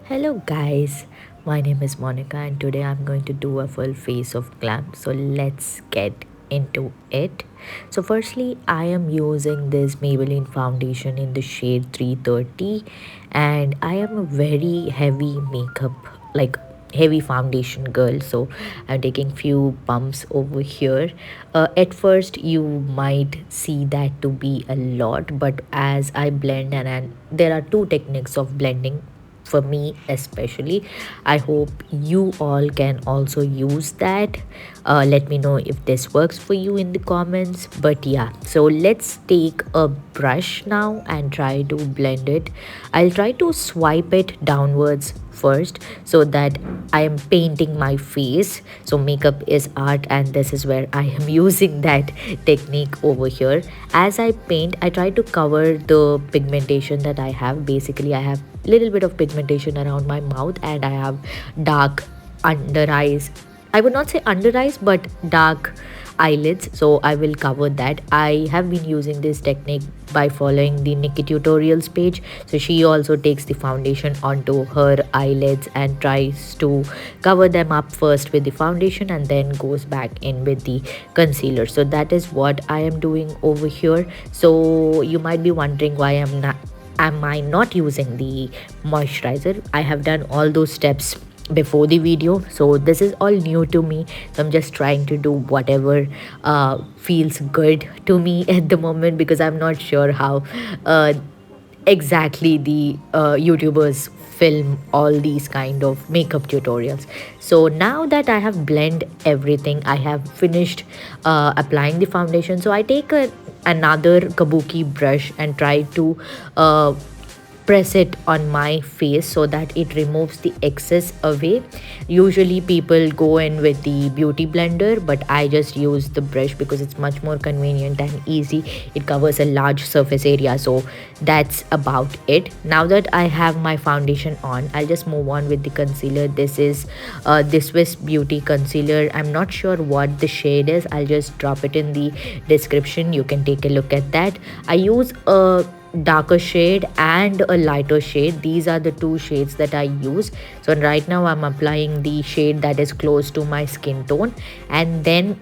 Hello guys, my name is Monika and today I'm going to do a full face of glam. So let's get into it. So firstly, I am using this Maybelline foundation in the shade 330 and I am a very heavy makeup like heavy foundation girl, so I'm taking few pumps over here. At first you might see that to be a lot, but as I blend and there are two techniques of blending for me especially. I hope you all can also use that. Let me know if this works for you in the comments. But yeah, so let's take a brush now and try to blend it. I'll try to swipe it downwards first so that I am painting my face. So makeup is art and this is where I am using that technique over here. As I paint, I try to cover the pigmentation that I have. Basically, I have little bit of pigmentation around my mouth and I have dark under eyes. I would not say under eyes, but dark eyelids, so I will cover that. I have been using this technique by following the Nikki tutorials page. So she also takes the foundation onto her eyelids and tries to cover them up first with the foundation and then goes back in with the concealer. So that is what I am doing over here. So you might be wondering why am I not using the moisturizer. I have done all those steps before the video, so this is all new to me. So I'm just trying to do whatever feels good to me at the moment, because I'm not sure how uh, exactly the YouTubers film all these kind of makeup tutorials. So now that I have blend everything, I have finished applying the foundation. So I take another kabuki brush and try to uh, press it on my face so that it removes the excess away. Usually people go in with the beauty blender, but I just use the brush because it's much more convenient and easy. It covers a large surface area. So that's about it. Now that I have my foundation on, I'll just move on with the concealer. This is the Swiss Beauty concealer. I'm not sure what the shade is. I'll just drop it in the description. You can take a look at that. I use a darker shade and a lighter shade. These are the two shades that I use. So right now I'm applying the shade that is close to my skin tone, and then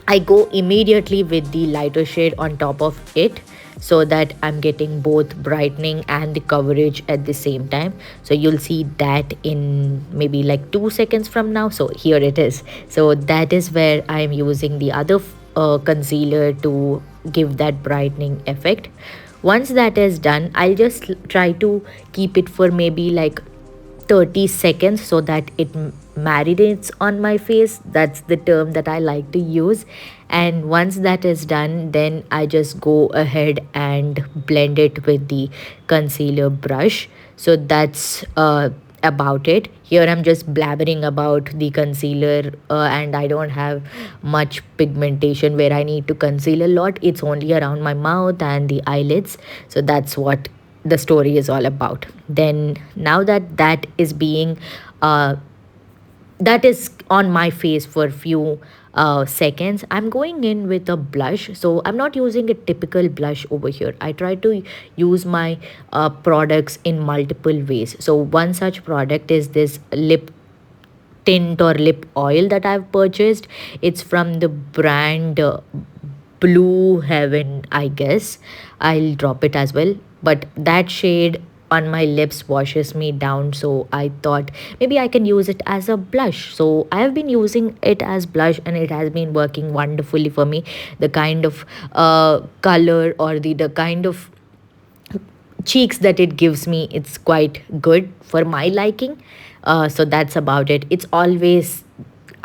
I go immediately with the lighter shade on top of it, so that I'm getting both brightening and the coverage at the same time. So you'll see that in maybe like 2 seconds from now. So here it is. So that is where I'm using the other concealer to give that brightening effect. Once that is done, I'll just try to keep it for maybe like 30 seconds so that it marinates on my face. That's the term that I like to use. And once that is done, then I just go ahead and blend it with the concealer brush. So that's about it. Here I'm just blabbering about the concealer, and I don't have much pigmentation where I need to conceal a lot. It's only around my mouth and the eyelids. So that's what the story is all about. Then now that that is being uh, that is on my face for a few seconds, I'm going in with a blush. So I'm not using a typical blush over here. I try to use my products in multiple ways. So one such product is this lip tint or lip oil that I've purchased. It's from the brand Blue Heaven, I guess. I'll drop it as well. But that shade on my lips washes me down, so I thought maybe I can use it as a blush. So I have been using it as blush and it has been working wonderfully for me. The kind of color or the kind of cheeks that it gives me, it's quite good for my liking. So that's about it. It's always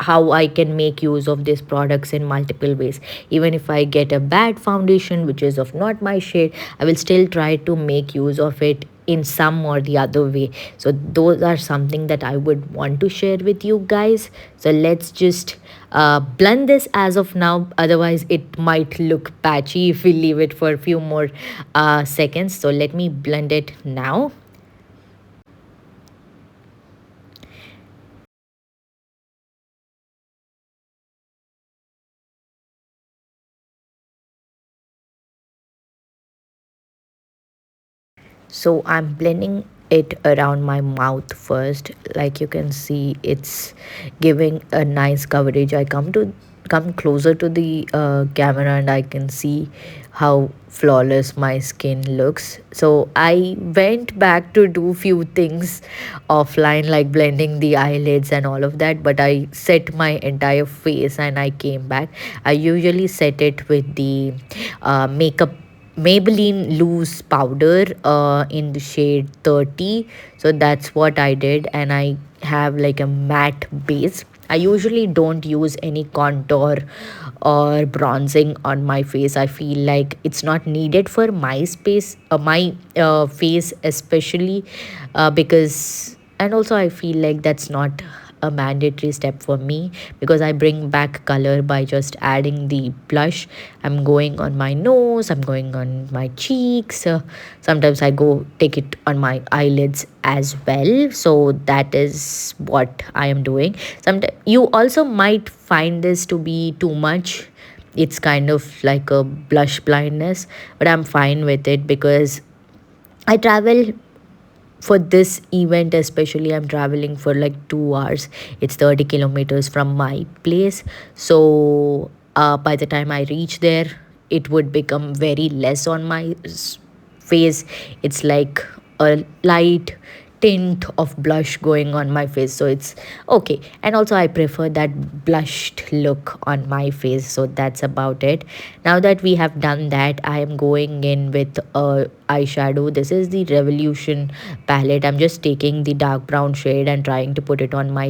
how I can make use of these products in multiple ways. Even if I get a bad foundation which is of not my shade, I will still try to make use of it in some or the other way. So those are something that I would want to share with you guys. So let's just blend this as of now, otherwise it might look patchy if we leave it for a few more seconds. So let me blend it now. So I'm blending it around my mouth first. Like you can see, it's giving a nice coverage. I come closer to the camera and I can see how flawless my skin looks. So I went back to do few things offline, like blending the eyelids and all of that, but I set my entire face and I came back. I usually set it with the makeup Maybelline Loose Powder in the shade 30. So that's what I did, and I have like a matte base. I usually don't use any contour or bronzing on my face. I feel like it's not needed for my space, my face especially, because, and also I feel like that's not a mandatory step for me, because I bring back color by just adding the blush. I'm going on my nose, I'm going on my cheeks. Sometimes I go take it on my eyelids as well. So that is what I am doing. Sometimes you also might find this to be too much. It's kind of like a blush blindness, but I'm fine with it because I travel for this event. Especially, I'm traveling for like 2 hours. It's 30 kilometers from my place. So by the time I reach there, it would become very less on my face. It's like a light tint of blush going on my face, so it's okay. And also I prefer that blushed look on my face. So that's about it. Now that we have done that, I am going in with a eyeshadow. This is the Revolution palette. I'm just taking the dark brown shade and trying to put it on my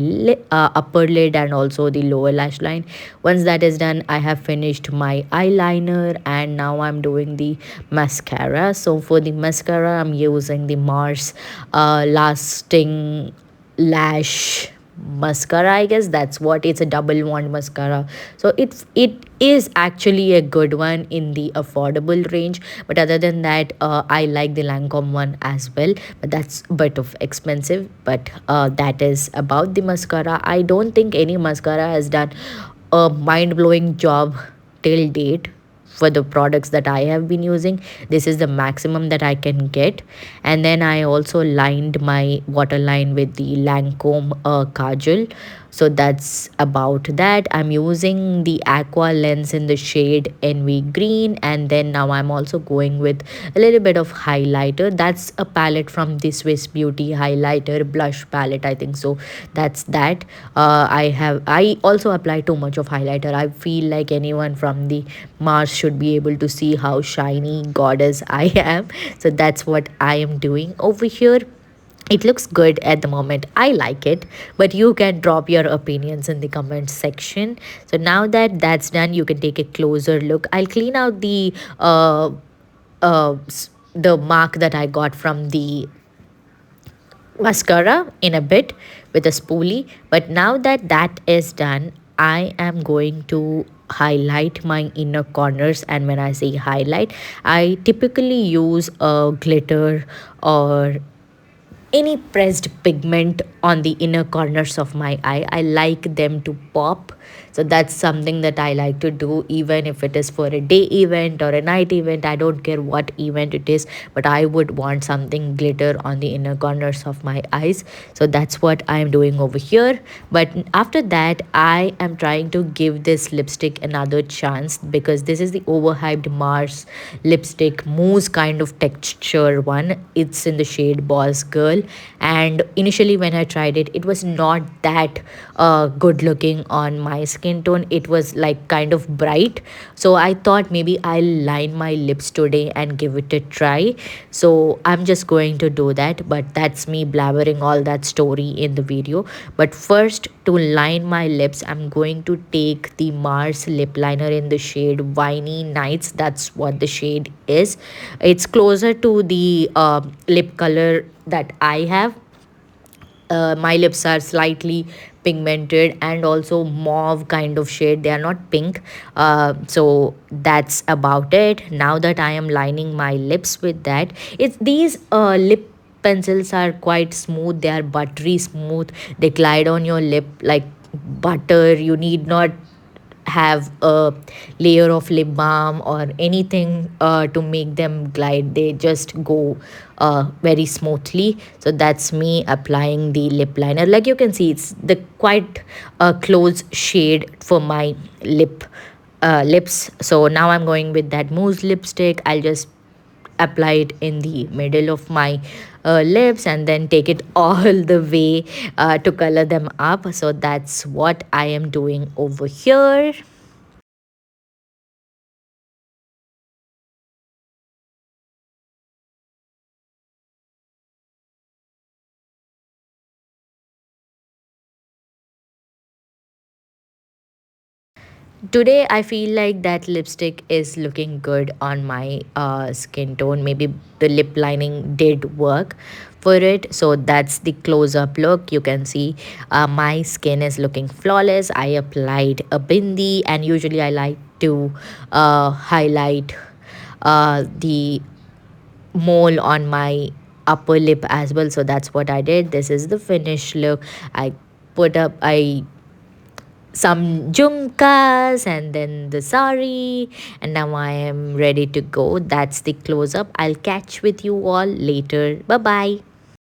upper lid and also the lower lash line. Once that is done, I have finished my eyeliner, and now I'm doing the mascara. So for the mascara, I'm using the Mars lasting lash mascara. I guess that's what it's, a double wand mascara. So it is actually a good one in the affordable range, but other than that, I like the Lancome one as well, but that's a bit of expensive. But that is about the mascara. I don't think any mascara has done a mind-blowing job till date. For the products that I have been using, this is the maximum that I can get. And then I also lined my waterline with the Lancome Kajal. So that's about that. I'm using the Aqua lens in the shade Envy Green, and then now I'm also going with a little bit of highlighter. That's a palette from the Swiss Beauty highlighter blush palette, I think so. That's that. I also apply too much of highlighter. I feel like anyone from the Mars should be able to see how shiny goddess I am. So that's what I am doing over here. It looks good at the moment. I like it, but you can drop your opinions in the comment section. So now that that's done, you can take a closer look. I'll clean out the mark that I got from the mascara in a bit with a spoolie. But now that that is done, I am going to highlight my inner corners. And when I say highlight, I typically use a glitter or any pressed pigment on the inner corners of my eye. I like them to pop. So that's something that I like to do, even if it is for a day event or a night event. I don't care what event it is, but I would want something glitter on the inner corners of my eyes. So that's what I'm doing over here. But after that, I am trying to give this lipstick another chance, because this is the overhyped Mars lipstick mousse kind of texture one. It's in the shade Boss Girl, and initially when I tried it, it was not that good looking on my skin tone. It was like kind of bright. So I thought maybe I'll line my lips today and give it a try. So I'm just going to do that, but that's me blabbering all that story in the video. But first, to line my lips, I'm going to take the Mars lip liner in the shade Winey Nights. That's what the shade is. It's closer to the lip color that I have. My lips are slightly pigmented and also mauve kind of shade. They are not pink. So that's about it. Now that I am lining my lips with that, it's these lip pencils are quite smooth. They are buttery smooth. They glide on your lip like butter. You need not have a layer of lip balm or anything to make them glide. They just go very smoothly. So that's me applying the lip liner. Like you can see, it's the quite close shade for my lips. So now I'm going with that mousse lipstick. I'll just apply it in the middle of my lips and then take it all the way to color them up. So that's what I am doing over here. Today, I feel like that lipstick is looking good on my skin tone. Maybe the lip lining did work for it. So that's the close up look. You can see my skin is looking flawless. I applied a bindi, and usually I like to highlight the mole on my upper lip as well. So that's what I did. This is the finished look. I some jumkas and then the sari, and now I am ready to go. That's the close up. I'll catch with you all later. Bye bye.